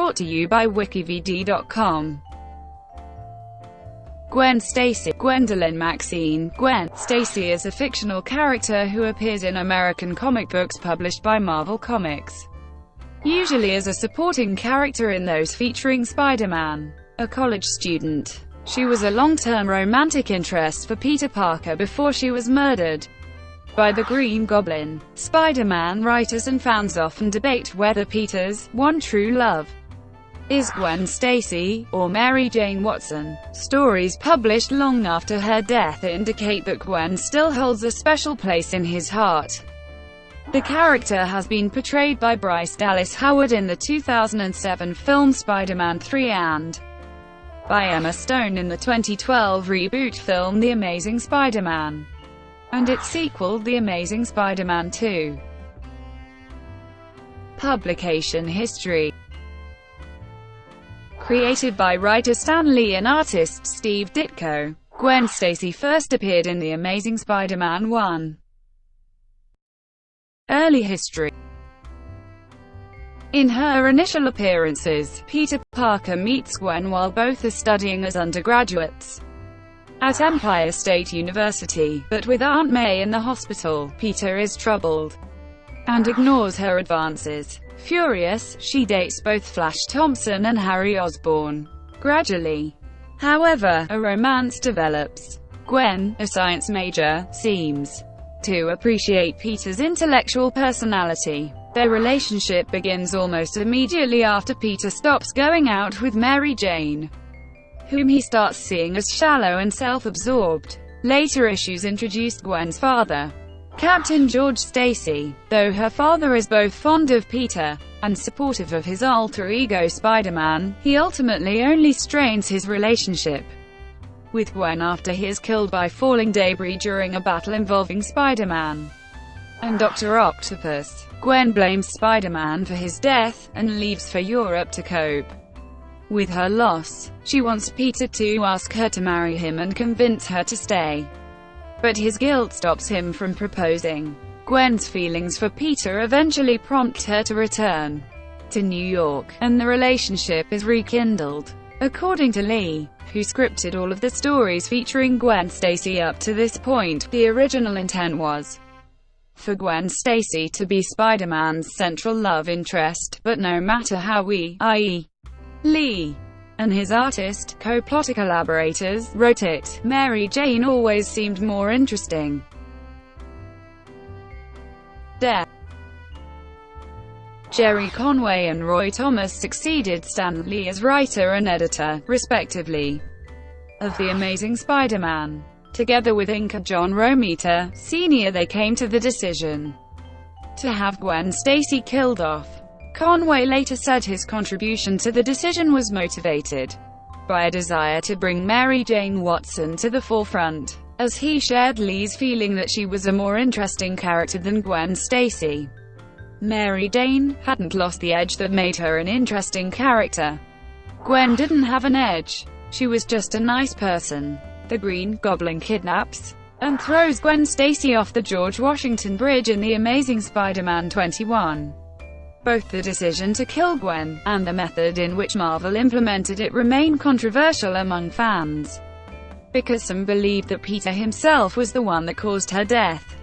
brought to you by WikiVidi.com. Gwen Stacy. Gwendolyne Maxine. Gwen Stacy is a fictional character who appears in American comic books published by Marvel Comics, usually as a supporting character in those featuring Spider-Man. A college student, she was a long-term romantic interest for Peter Parker before she was murdered by the Green Goblin. Spider-Man writers and fans often debate whether Peter's one true love is Gwen Stacy, or Mary Jane Watson. Stories published long after her death indicate that Gwen still holds a special place in his heart. The character has been portrayed by Bryce Dallas Howard in the 2007 film Spider-Man 3 and by Emma Stone in the 2012 reboot film The Amazing Spider-Man and its sequel The Amazing Spider-Man 2. Publication history. Created by writer Stan Lee and artist Steve Ditko, Gwen Stacy first appeared in The Amazing Spider-Man 1. Early history. In her initial appearances, Peter Parker meets Gwen while both are studying as undergraduates at Empire State University, but with Aunt May in the hospital, Peter is troubled and ignores her advances. Furious, she dates both Flash Thompson and Harry Osborn. Gradually, however, a romance develops. Gwen, a science major, seems to appreciate Peter's intellectual personality. Their relationship begins almost immediately after Peter stops going out with Mary Jane, whom he starts seeing as shallow and self-absorbed. Later issues introduced Gwen's father, Captain George Stacy. Though her father is both fond of Peter and supportive of his alter ego Spider-Man, he ultimately only strains his relationship with Gwen after he is killed by falling debris during a battle involving Spider-Man and Dr. Octopus. Gwen blames Spider-Man for his death, and leaves for Europe to cope with her loss. She wants Peter to ask her to marry him and convince her to stay, but his guilt stops him from proposing. Gwen's feelings for Peter eventually prompt her to return to New York, and the relationship is rekindled. According to Lee, who scripted all of the stories featuring Gwen Stacy up to this point, the original intent was for Gwen Stacy to be Spider-Man's central love interest, but no matter how we, i.e. Lee and his artist, co-plotter collaborators, wrote it, Mary Jane always seemed more interesting. Death. Jerry Conway and Roy Thomas succeeded Stan Lee as writer and editor, respectively, of The Amazing Spider-Man. Together with inker John Romita, Sr., they came to the decision to have Gwen Stacy killed off. Conway later said his contribution to the decision was motivated by a desire to bring Mary Jane Watson to the forefront, as he shared Lee's feeling that she was a more interesting character than Gwen Stacy. Mary Jane hadn't lost the edge that made her an interesting character. Gwen didn't have an edge. She was just a nice person. The Green Goblin kidnaps and throws Gwen Stacy off the George Washington Bridge in The Amazing Spider-Man 21. Both the decision to kill Gwen, and the method in which Marvel implemented it remain controversial among fans, because some believed that Peter himself was the one that caused her death.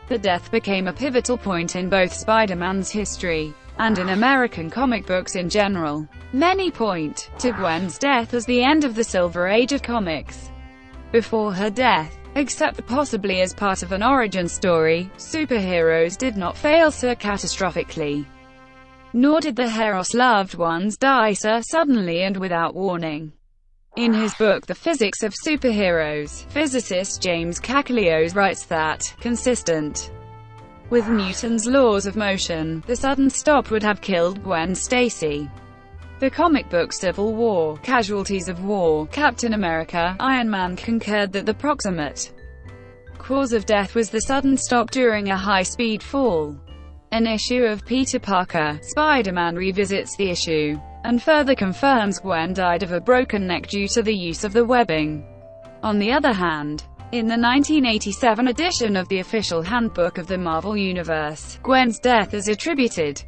The death became a pivotal point in both Spider-Man's history, and in American comic books in general. Many point to Gwen's death as the end of the Silver Age of comics. Before her death, except possibly as part of an origin story, superheroes did not fail so catastrophically. Nor did the hero's loved ones die so suddenly and without warning. In his book The Physics of Superheroes, physicist James Caglios writes that, consistent with Newton's laws of motion, the sudden stop would have killed Gwen Stacy. The comic book Civil War, Casualties of War, Captain America, Iron Man concurred that the proximate cause of death was the sudden stop during a high-speed fall. An issue of Peter Parker, Spider-Man revisits the issue, and further confirms Gwen died of a broken neck due to the use of the webbing. On the other hand, in the 1987 edition of the official handbook of the Marvel Universe, Gwen's death is attributed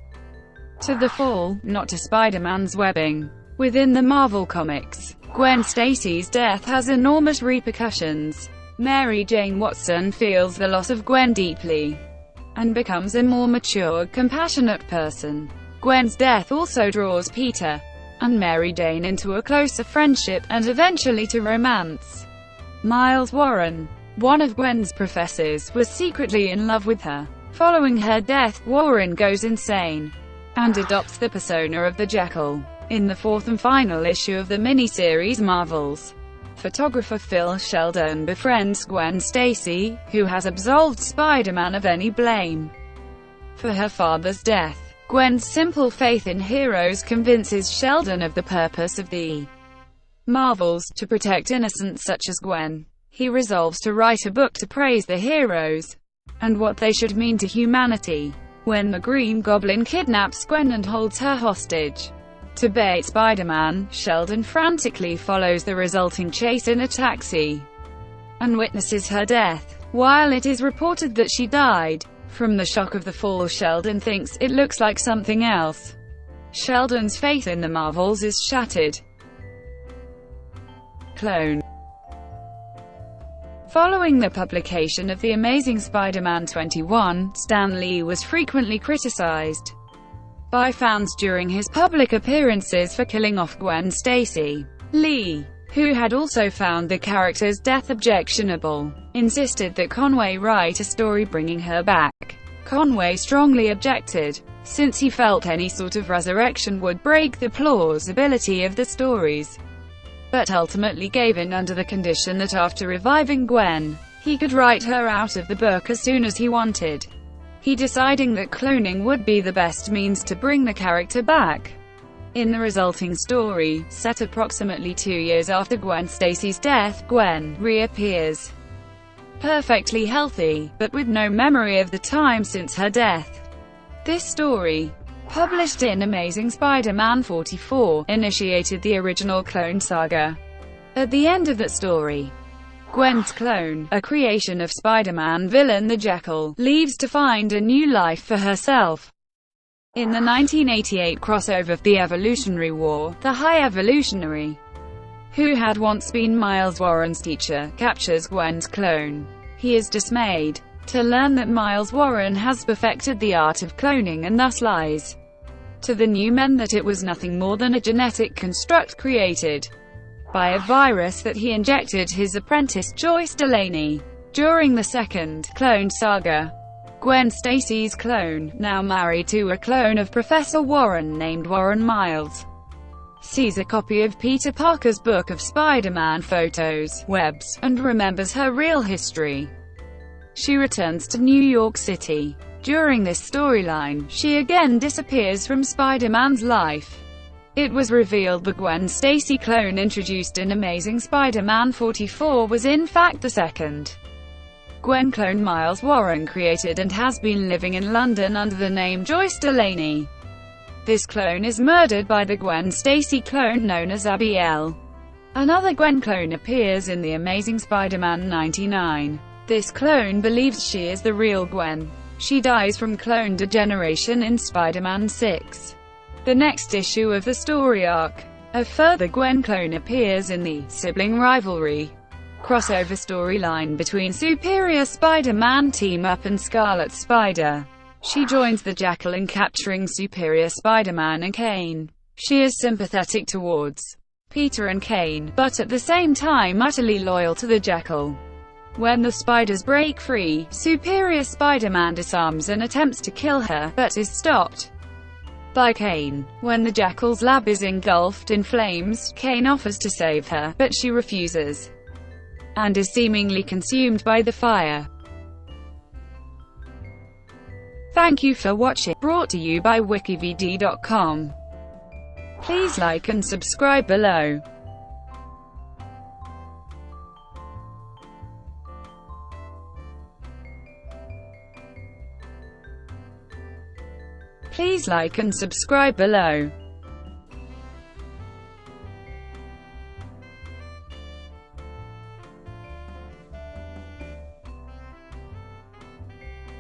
to the fall, not to Spider-Man's webbing. Within the Marvel Comics, Gwen Stacy's death has enormous repercussions. Mary Jane Watson feels the loss of Gwen deeply, and becomes a more mature, compassionate person. Gwen's death also draws Peter and Mary Jane into a closer friendship, and eventually to romance. Miles Warren, one of Gwen's professors, was secretly in love with her. Following her death, Warren goes insane and adopts the persona of the Jackal. In the fourth and final issue of the miniseries Marvels, photographer Phil Sheldon befriends Gwen Stacy, who has absolved Spider-Man of any blame for her father's death. Gwen's simple faith in heroes convinces Sheldon of the purpose of the Marvels, to protect innocents such as Gwen. He resolves to write a book to praise the heroes and what they should mean to humanity. When the Green Goblin kidnaps Gwen and holds her hostage to bait Spider-Man, Sheldon frantically follows the resulting chase in a taxi and witnesses her death. While it is reported that she died from the shock of the fall, Sheldon thinks it looks like something else. Sheldon's faith in the Marvels is shattered. Clone. Following the publication of The Amazing Spider-Man 21, Stan Lee was frequently criticized by fans during his public appearances for killing off Gwen Stacy. Lee, who had also found the character's death objectionable, insisted that Conway write a story bringing her back. Conway strongly objected, since he felt any sort of resurrection would break the plausibility of the stories, but ultimately gave in under the condition that after reviving Gwen, he could write her out of the book as soon as he wanted. He deciding that cloning would be the best means to bring the character back. In the resulting story, set approximately 2 years after Gwen Stacy's death, Gwen reappears perfectly healthy, but with no memory of the time since her death. This story, published in Amazing Spider-Man 44, initiated the original clone saga. At the end of that story, Gwen's clone, a creation of Spider-Man villain the Jackal, leaves to find a new life for herself. In the 1988 crossover The Evolutionary War, the High Evolutionary, who had once been Miles Warren's teacher, captures Gwen's clone. He is dismayed to learn that Miles Warren has perfected the art of cloning and thus lies to the new men that it was nothing more than a genetic construct created by a virus that he injected his apprentice Joyce Delaney. During the second clone saga, Gwen Stacy's clone, now married to a clone of Professor Warren named Warren Miles, sees a copy of Peter Parker's Book of Spider-Man photos, webs, and remembers her real history. She returns to New York City. During this storyline, she again disappears from Spider-Man's life. It was revealed the Gwen Stacy clone introduced in Amazing Spider-Man 44 was in fact the second Gwen clone Miles Warren created and has been living in London under the name Joyce Delaney. This clone is murdered by the Gwen Stacy clone known as Abiel. Another Gwen clone appears in The Amazing Spider-Man 99. This clone believes she is the real Gwen. She dies from clone degeneration in Spider-Man 6. The next issue of the story arc, a further Gwen clone appears in the sibling rivalry crossover storyline between Superior Spider-Man Team-Up and Scarlet Spider. She joins the Jackal in capturing Superior Spider-Man and Kane. She is sympathetic towards Peter and Kane, but at the same time utterly loyal to the Jackal. When the spiders break free, Superior Spider-Man disarms and attempts to kill her, but is stopped by Kane. When the Jackal's lab is engulfed in flames, Kane offers to save her, but she refuses and is seemingly consumed by the fire. Thank you for watching, brought to you by WikiVidi.com. Please like and subscribe below. Please like and subscribe below.